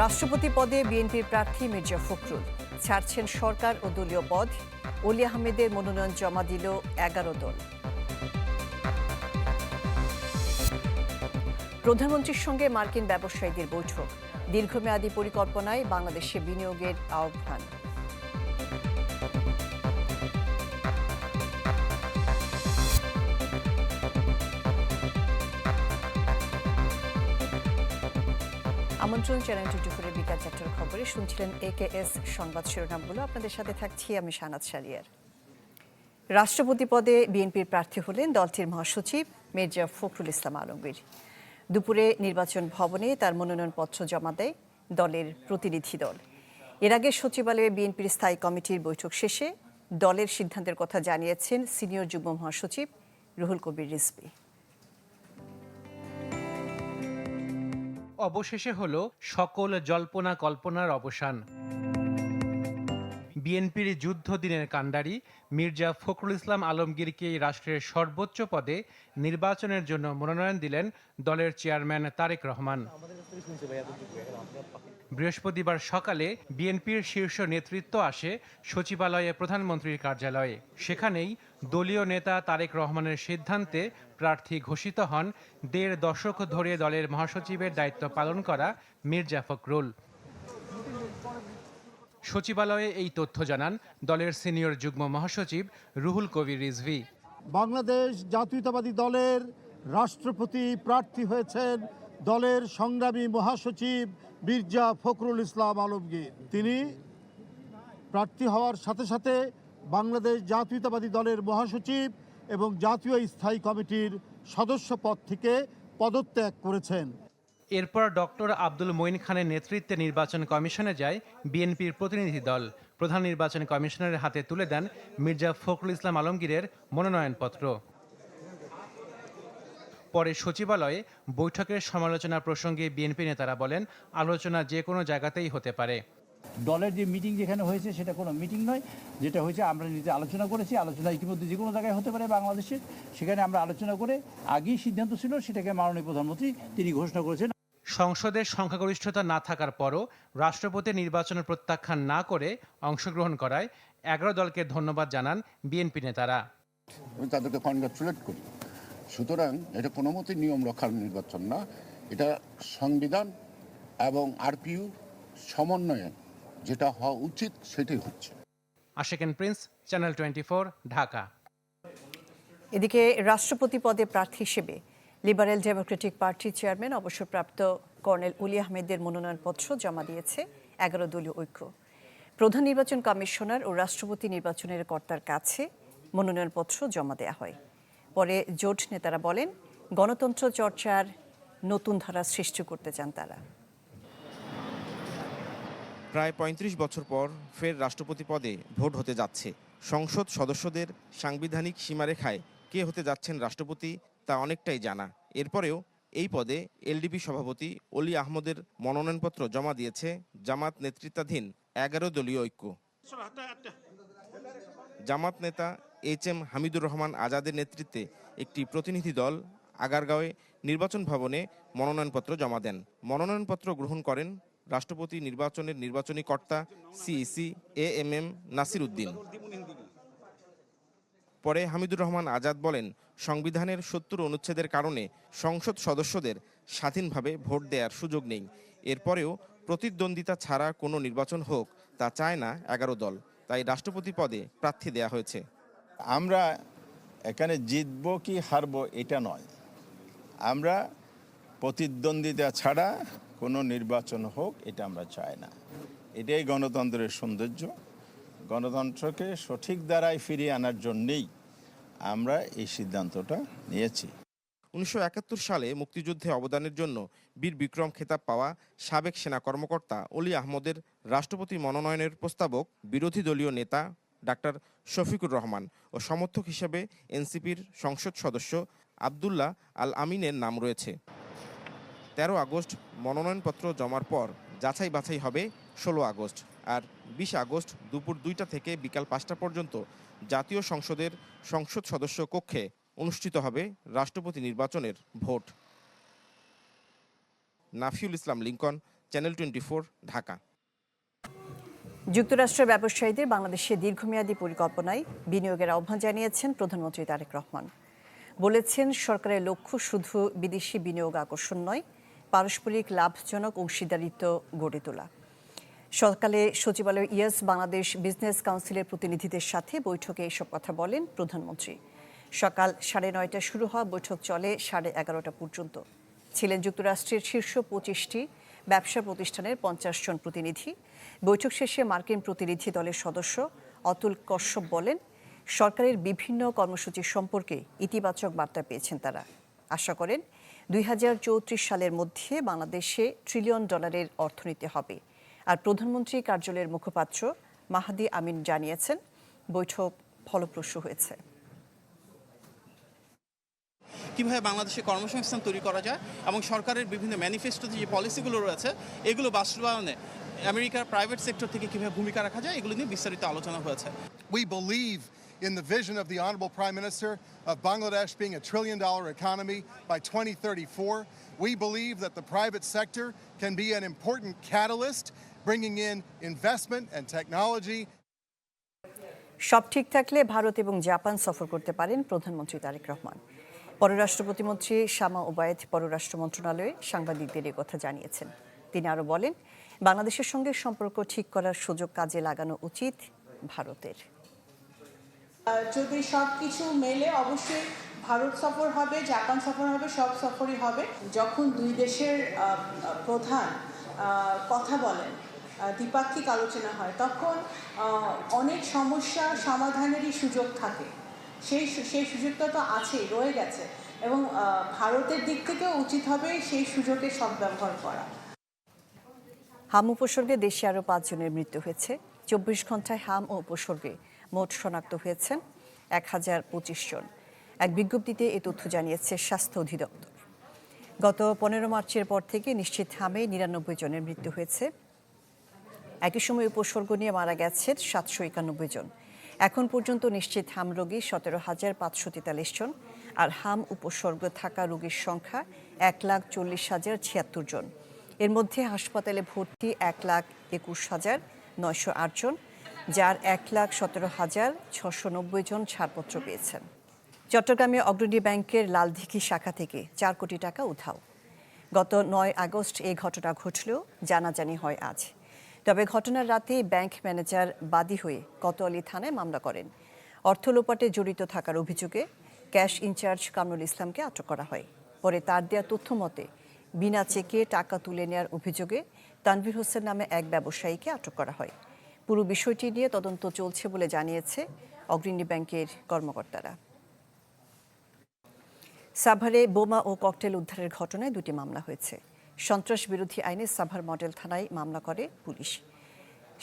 রাষ্ট্রপতি পদে বিএনপির প্রার্থী মির্জা ফখরুল ছাড়ছেন সরকার ও দলীয় পদ। অলি আহমেদের মনোনয়ন জমা দিল 11 দল। প্রধানমন্ত্রীর সঙ্গে মার্কিন ব্যবসায়ীদের বৈঠক, দীর্ঘমেয়াদী পরিকল্পনায় বাংলাদেশে বিনিয়োগের আহ্বান। আমন্ত্রণ চ্যানেলটি দুপুরে বিকাল 4টার খবরে শুনছিলেন AKS সংবাদ শিরোনামগুলো। আপনাদের সাথে থাকছি আমি শানাত শারিয়ার। রাষ্ট্রপতি পদে বিএনপির প্রার্থী হলেন দলটির মহাসচিব মির্জা ফখরুল ইসলাম আলমগীর। দুপুরে নির্বাচন ভবনে তার মনোনয়নপত্র জমা দেয় দলের প্রতিনিধি দল। এর আগে সচিবালয়ে বিএনপির স্থায়ী কমিটির বৈঠক শেষে দলের সিদ্ধান্তের কথা জানিয়েছেন সিনিয়র যুগ্ম মহাসচিব রুহুল কবির রিজভী। অবশেষে হলো সকল জল্পনা কল্পনার অবসান। বিএনপির যুদ্ধ দিনের কাণ্ডারি মির্জা ফখরুল ইসলাম আলমগীরকে রাষ্ট্রের সর্বোচ্চ পদে নির্বাচনের জন্য মনোনয়ন দিলেন দলের চেয়ারম্যান তারেক রহমান। বৃহস্পতিবার সকালে বিএনপির শীর্ষ নেতৃত্ব আসে সচিবালয়ে প্রধানমন্ত্রীর কার্যালয়ে। সেখানেই দলীয় নেতা তারেক রহমানের সিদ্ধান্তে প্রার্থী ঘোষিত হন 1.5 দশক ধরে দলের মহাসচিবের দায়িত্ব পালন করা মির্জা ফখরুল। সচিবালয়ে এই তথ্য জানান দলের সিনিয়র যুগ্ম মহাসচিব রুহুল কবির রিজভী। বাংলাদেশ জাতীয়তাবাদী দলের রাষ্ট্রপতি প্রার্থী হয়েছেন দলের সংগ্রামী মহাসচিব মির্জা ফখরুল ইসলাম আলমগীর। তিনি প্রার্থী হওয়ার সাথে সাথে বাংলাদেশ জাতীয়তাবাদী দলের মহাসচিব এবং জাতীয় স্থায়ী কমিটির সদস্য পদ থেকে পদত্যাগ করেছেন। এরপর ডক্টর আব্দুল মঈন খানের নেতৃত্বে নির্বাচন কমিশনে যায় বিএনপির প্রতিনিধি দল। প্রধান নির্বাচন কমিশনারের হাতে তুলে দেন মির্জা ফখরুল ইসলাম আলমগীরের মনোনয়নপত্র। পরে সচিবালয়ে বৈঠকের সমালোচনা প্রসঙ্গে বিএনপি নেতারা বলেন, আলোচনা যে কোনো জায়গাতেই হতে পারে। দলের যে মিটিং যেখানে হয়েছে সেটা কোনো মিটিং নয়, যেটা হয়েছে আমরা নিজে আলোচনা করেছি। আলোচনা ইতিমধ্যে যে কোনো জায়গায় হতে পারে বাংলাদেশের, সেখানে আমরা আলোচনা করে আগেই সিদ্ধান্ত ছিল, সেটাকে মাননীয় প্রধানমন্ত্রী তিনি ঘোষণা করেছেন। সংসদের সংখ্যাগরিষ্ঠতা না থাকার পরও রাষ্ট্রপতি নির্বাচনের প্রত্যাখ্যান না করে অংশগ্রহণ করায় 11 দলকে ধন্যবাদ জানান বিএনপি নেতারা। আমি তাদেরকে কনগ্রাচুলেট করি। সুতরাং এটা কোনো মতেই নিয়ম রক্ষার নির্বাচন না, এটা সংবিধান এবং আরপিইউ সমন্বয়ে যেটা হওয়া উচিত সেটাই হচ্ছে। আশিকেন প্রিন্স, চ্যানেল 24, ঢাকা। এদিকে রাষ্ট্রপতি পদে প্রার্থী হিসেবে লিবারেল ডেমোক্রেটিক পার্টির চেয়ারম্যান অবসরপ্রাপ্ত কর্নেল অলি আহমেদের মনোনয়নপত্র জমা দিয়েছে 11 দলীয় ঐক্য। প্রধান নির্বাচন কমিশনার ও রাষ্ট্রপতি নির্বাচনের কর্তার কাছে মনোনয়নপত্র জমা দেওয়া হয়। পরে জোট নেতারা বলেন, গণতন্ত্র চর্চার নতুন ধারা সৃষ্টি করতে চান তারা। প্রায় 35 বছর পর ফের রাষ্ট্রপতি পদে ভোট হতে যাচ্ছে। সংসদ সদস্যদের সাংবিধানিক সীমারেখায় কে হতে যাচ্ছেন রাষ্ট্রপতি তা অনেকটাই জানা। এরপরেও এই পদে এলডিপি সভাপতি অলি আহমদের মনোনয়নপত্র জমা দিয়েছে জামাত নেতৃত্বাধীন 11 দলীয় ঐক্য। জামাত নেতা HM হামিদুর রহমান আজাদের নেতৃত্বে একটি প্রতিনিধি দল আগারগাঁওয়ে নির্বাচন ভবনে মনোনয়নপত্র জমা দেন। মনোনয়নপত্র গ্রহণ করেন রাষ্ট্রপতি নির্বাচনের নির্বাচনী কর্তা CEC AMM নাসির উদ্দিন। পরে হামিদুর রহমান আজাদ বলেন, সংবিধানের 70 অনুচ্ছেদের কারণে সংসদ সদস্যদের স্বাধীনভাবে ভোট দেওয়ার সুযোগ নেই। এরপরেও প্রতিদ্বন্দ্বিতা ছাড়া কোনো নির্বাচন হোক তা চায় না 11 দল, তাই রাষ্ট্রপতি পদে প্রার্থী দেয়া হয়েছে। আমরা এখানে জিতব কি হারব এটা নয়, আমরা প্রতিদ্বন্দ্বিতা ছাড়া কোনো নির্বাচন হোক এটা আমরা চাই না। এটাই গণতন্ত্রের সৌন্দর্য। গণতন্ত্রকে সঠিক দ্বারায় ফিরিয়ে আনার জন্যেই আমরা এই সিদ্ধান্তটা নিয়েছি। 1971 সালে মুক্তিযুদ্ধে অবদানের জন্য বীর বিক্রম খেতাব পাওয়া সাবেক সেনা কর্মকর্তা অলি আহমদের রাষ্ট্রপতি মনোনয়নের প্রস্তাবক বিরোধী দলীয় নেতা ডাক্তার শফিকুর রহমান ও সমর্থক হিসেবে এনসিপির সংসদ সদস্য আবদুল্লাহ আল আমিনের নাম রয়েছে। 13 আগস্ট মনোনয়নপত্র জমার পর যাচাই বাছাই হবে 16 আগস্ট, আর 20 আগস্ট দুপুর 2টা থেকে বিকাল 5টা পর্যন্ত জাতীয় সংসদের সংসদ সদস্য কক্ষে অনুষ্ঠিত হবে রাষ্ট্রপতি নির্বাচনের ভোট। নাফিউল ইসলাম লিঙ্কন, চ্যানেল 24 ঢাকা। যুক্তরাষ্ট্রের ব্যবসায়ীদের বাংলাদেশে দীর্ঘমেয়াদী পরিকল্পনায় বিনিয়োগের আহ্বান জানিয়েছেন প্রধানমন্ত্রী তারেক রহমান। বলেছেন, সরকারের লক্ষ্য শুধু বিদেশি বিনিয়োগ আকর্ষণ নয়, পারস্পরিক লাভজনক অংশীদারিত্ব গড়ে তোলা। সকালে সচিবালয় ইয়েস বাংলাদেশ বিজনেস কাউন্সিলের প্রতিনিধিদের সাথে বৈঠকে এসব কথা বলেন প্রধানমন্ত্রী। সকাল 9:30টায় শুরু হওয়া বৈঠক চলে 11:30 পর্যন্ত। ছিলেন যুক্তরাষ্ট্রের শীর্ষ 25টি ব্যবসা প্রতিষ্ঠানের 50 জন প্রতিনিধি। বৈঠক শেষে মার্কিন প্রতিনিধি দলের সদস্য অতুল কশ্যপ বলেন, সরকারের বিভিন্ন কর্মসূচি সম্পর্কে ইতিবাচক বার্তা পেয়েছেন তারা। আশা করেন 2034 সালের মধ্যে বাংলাদেশে $1 ট্রিলিয়ন অর্থনীতি হবে। আর প্রধানমন্ত্রী কার্যালয়ের মুখপাত্র মাহাদি আমিন জানিয়েছেন, বৈঠক ফলপ্রসূ হয়েছে। কীভাবে বাংলাদেশে কর্মসংস্থান তৈরি করা যায় এবং সরকারের বিভিন্ন ম্যানিফেস্টোতে যে পলিসিগুলো রয়েছে এগুলো বাস্তবায়নে আমেরিকার প্রাইভেট সেক্টর থেকে কীভাবে ভূমিকা রাখা যায় এগুলো নিয়ে বিস্তারিত আলোচনা হয়েছে। We believe in the vision of the Honorable Prime Minister of Bangladesh being a $1 trillion economy by 2034. We believe that the private sector can be an important catalyst, bringing in investment and technology. সব ঠিক থাকলে ভারত এবং Japan সফর করতে পারেন প্রধানমন্ত্রী তারেক রহমান। পররাষ্ট্র প্রতিমন্ত্রী শামা ওবায়েদ পররাষ্ট্র মন্ত্রণালয়ে সাংবাদিকদের এ কথা জানিয়েছেন। তিনি আরও বলেন, বাংলাদেশের সঙ্গে সম্পর্ক ঠিক করার সুযোগ কাজে লাগানো উচিত ভারতের। যদি সব কিছু মেলে অবশ্যই ভারত সফর হবে, জাপান সফর হবে, সব সফরই হবে। যখন দুই দেশের প্রধান কথা বলেন, দ্বিপাক্ষিক আলোচনা হয়, তখন অনেক সমস্যা সমাধানেরই সুযোগ থাকে। সেই সুযোগটা তো আছেই, রয়ে গেছে, এবং ভারতের দিক থেকেও উচিত হবে সেই সুযোগের সদ্ব্যবহার করা। হাম উপসর্গে দেশে আরও 5 জনের মৃত্যু হয়েছে। 24 ঘন্টায় হাম ও উপসর্গে মোট শনাক্ত হয়েছেন 1025 জন। এক বিজ্ঞপ্তিতে এ তথ্য জানিয়েছে স্বাস্থ্য অধিদপ্তর। গত 15 মার্চের পর থেকে নিশ্চিত হামে 99 জনের মৃত্যু হয়েছে। একই সময় উপসর্গ নিয়ে মারা গেছে 791 জন। এখন পর্যন্ত নিশ্চিত হাম রোগী 17,543 জন, আর হাম উপসর্গ থাকা রোগীর সংখ্যা 1,40,076 জন। এর মধ্যে হাসপাতালে ভর্তি 1,21,908 জন, যার 1,17,690 জন ছাড়পত্র পেয়েছেন। চট্টগ্রামে অগ্রণী ব্যাংকের লালদিঘি শাখা থেকে 4 কোটি টাকা উধাও। গত 9 আগস্ট এই ঘটনা ঘটলেও জানাজানি হয় আজ। তবে ঘটনার রাতে ব্যাংক ম্যানেজার বাদী হয়ে কোতোয়ালি থানায় মামলা করেন। অর্থ লোপাটে জড়িত থাকার অভিযোগে ক্যাশ ইনচার্জ কামরুল ইসলামকে আটক করা হয়। পরে তার দেওয়া তথ্য মতে বিনা চেকে টাকা তুলে নেওয়ার অভিযোগে তানভীর হোসেন নামে এক ব্যবসায়ীকে আটক করা হয়। পুরো বিষয়টি নিয়ে তদন্ত চলছে বলে জানিয়েছে অগ্রণী ব্যাংকের কর্মকর্তারা। সাভারে বোমা ও ককটেল উদ্ধারের ঘটনায় 2টি মামলা হয়েছে। সন্ত্রাস বিরোধী আইনে সাভার মডেল থানায় মামলা করে পুলিশ।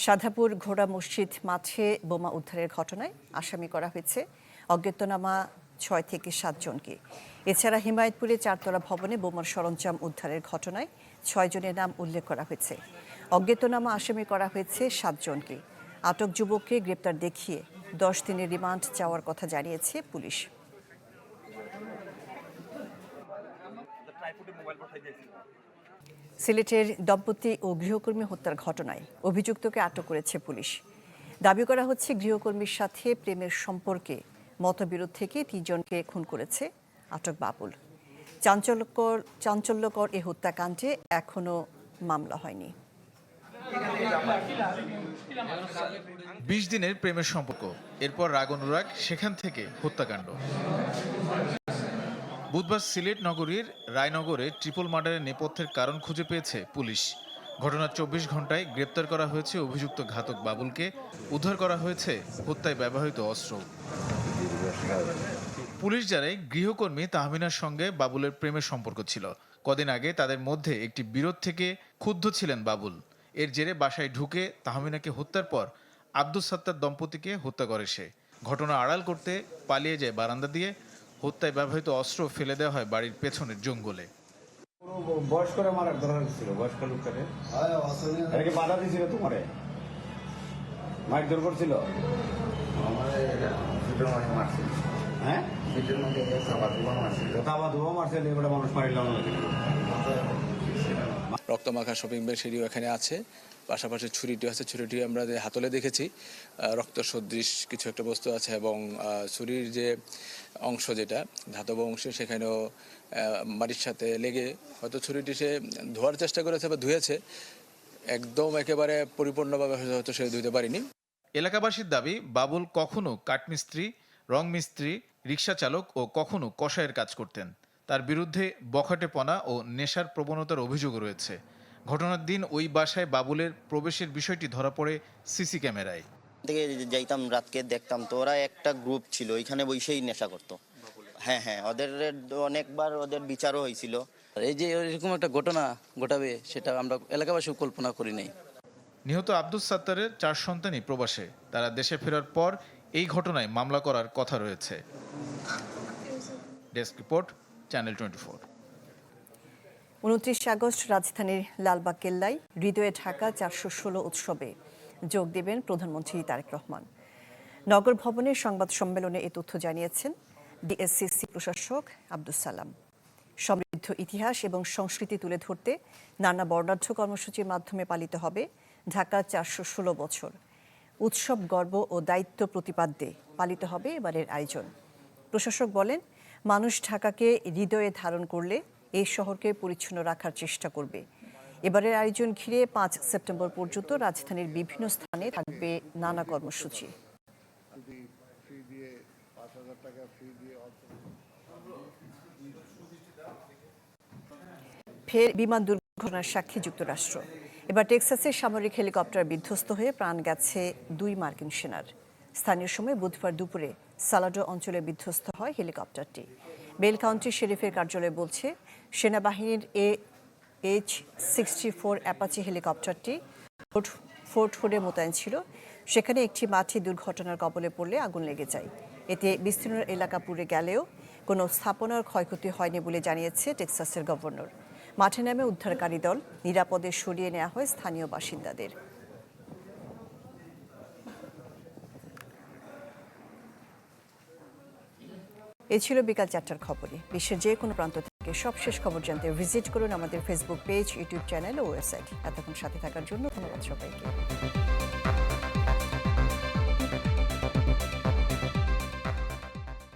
সাধাপুর ঘোড়া মসজিদ মাঠে বোমা উদ্ধারের ঘটনায় আসামি করা হয়েছে অজ্ঞাতনামা 6 থেকে 7 জনকে। এছাড়া হিমায়তপুরে 4তলা ভবনে বোমার সরঞ্জাম উদ্ধারের ঘটনায় 6 জনের নাম উল্লেখ করা হয়েছে। অজ্ঞাতনামা আসামি করা হয়েছে 7 জনকে। আটক যুবককে গ্রেপ্তার দেখিয়ে 10 দিনের রিমান্ড চাওয়ার কথা জানিয়েছে পুলিশ। সিলেটের দম্পতি ও গৃহকর্মী হত্যার ঘটনায় অভিযুক্তকে আটক করেছে পুলিশ। দাবি করা হচ্ছে, গৃহকর্মীর সাথে প্রেমের সম্পর্কে মতবিরোধ থেকে 3 জনকে খুন করেছে আটক বাবুল। চাঞ্চল্যকর এ হত্যাকাণ্ডে এখনো মামলা হয়নি। 20 দিনের প্রেমের সম্পর্ক, এরপর রাগ অনুরাগ, সেখান থেকে হত্যাকাণ্ড। বুধবার সিলেট নগরীর রায়নগরে ট্রিপল মার্ডারের নেপথ্যের কারণ খুঁজে পেয়েছে পুলিশ। ঘটনার 24 ঘন্টায় গ্রেপ্তার করা হয়েছে অভিযুক্ত ঘাতক বাবুলকে। উদ্ধার করা হয়েছে হত্যায় ব্যবহৃত অস্ত্র। পুলিশ জানায়, গৃহকর্মী তাহমিনার সঙ্গে বাবুলের প্রেমের সম্পর্ক ছিল। কদিন আগে তাদের মধ্যে একটি বিরোধ থেকে ক্ষুব্ধ ছিলেন বাবুল। এর জেরে বাসায় ঢুকে তাহমিনাকে হত্যার পর আব্দুস সাত্তার দম্পতিকে হত্যা করে সে। ঘটনা আড়াল করতে পালিয়ে যায় বারান্দা দিয়ে। হত্যায় ব্যবহৃত অস্ত্র ফেলে দেওয়া হয় বাড়ির পেছনের জঙ্গলে। বয়স্করা মারার ধরার ছিল, বয়স্ক লোকটাকে বাধা দিয়েছিল, তোমারে মারধর করছিল। হ্যাঁ, মানুষ মারিলাম। রক্তমাখা শপিং ব্যাগ সেটিও এখানে আছে। পাশাপাশি ছুরিটিও আছে, ছুরিটি আমরা যে হাতলে দেখেছি রক্ত সদৃশ কিছু একটা বস্তু আছে, এবং ছুরির যে অংশ যেটা ধাতব অংশ সেখানেও মাটির সাথে লেগে হয়তো ছুরিটি সে ধোয়ার চেষ্টা করেছে বা ধুয়েছে, একদম একেবারে পরিপূর্ণভাবে হয়তো সে ধুতে পারেনি। এলাকাবাসীর দাবি, বাবুল কখনো কাঠমিস্ত্রি, রং মিস্ত্রি, রিকশা চালক ও কখনো কসাইয়ের কাজ করতেন। তার বিরুদ্ধে বখাটেপনা ও নেশার প্রবণতার অভিযোগ রয়েছে। ঘটনার দিন ওই বাসায় বাবুলের প্রবেশের বিষয়টি ধরা পড়ে সিসি ক্যামেরায়। থেকে যাইতাম রাতকে দেখতাম তো ওরা একটা গ্রুপ ছিল, ওইখানে বসেই নেশা করতো। হ্যাঁ, ওদের অনেকবার ওদের বিচারও হয়েছিল। এই যে এরকম একটা ঘটনা ঘটাবে সেটা আমরা এলাকাবাসীও কল্পনা করি নাই। নিহত আব্দুস সাত্তারের 4 সন্তানই প্রবাসে। তারা দেশে ফেরার পর এই ঘটনায় মামলা করার কথা রয়েছে। Desk report, channel 24। 29 আগস্ট রাজধানীর লালবাগ কেল্লায় হৃদয়ে ঢাকা 416 উৎসবে যোগ দেবেন প্রধানমন্ত্রী তারেক রহমান। নগর ভবনের সংবাদ সম্মেলনে এ তথ্য জানিয়েছেন ডিএসসিসি প্রশাসক আব্দুস সালাম। সমৃদ্ধ ইতিহাস এবং সংস্কৃতি তুলে ধরতে নানা বর্ণাঢ্য কর্মসূচির মাধ্যমে পালিত হবে ঢাকা 416 বছর। উৎসব গর্ব ও দায়িত্ব প্রতিপাদ্যে পালিত হবে এবারের আয়োজন। প্রশাসক বলেন, মানুষ ঢাকাকে হৃদয়ে ধারণ করলে এই শহরকে পরিচ্ছন্ন রাখার চেষ্টা করবে। এবারের আয়োজন ঘিরে 5 সেপ্টেম্বর পর্যন্ত রাজধানীর বিভিন্ন স্থানে থাকবে নানা কর্মসূচি। ফের বিমান দুর্ঘটনার সাক্ষী যুক্তরাষ্ট্র। এবার টেক্সাসের সামরিক হেলিকপ্টার বিধ্বস্ত হয়ে প্রাণ গেছে 2 মার্কিন সেনার। স্থানীয় সময় বুধবার দুপুরে সালাডো অঞ্চলে বিধ্বস্ত হয় হেলিকপ্টারটি। বেল কাউন্টি শেরিফের কার্যালয় বলছে, সেনাবাহিনীর H-64 অ্যাপাচি হেলিকপ্টারটি ফোর্ট হুডে মোতায়েন ছিল। সেখানে একটি মাঠে দুর্ঘটনার কবলে পড়লে আগুন লেগে যায়। এতে বিস্তীর্ণ এলাকা পুড়ে গেলেও কোনো স্থাপনার ক্ষয়ক্ষতি হয়নি বলে জানিয়েছে টেক্সাসের গভর্নর। মাঠে নামে উদ্ধারকারী দল, নিরাপদে সরিয়ে নেওয়া হয় স্থানীয় বাসিন্দাদের। এ ছিল বিকাল 4টার খবরে। বিশ্বের যে কোনো প্রান্ত থেকে সবশেষ খবর জানতে ভিজিট করুন আমাদের ফেসবুক পেজ, ইউটিউব চ্যানেল ও ওয়েবসাইট। এতক্ষণ সাথে থাকার জন্য ধন্যবাদ সবাইকে।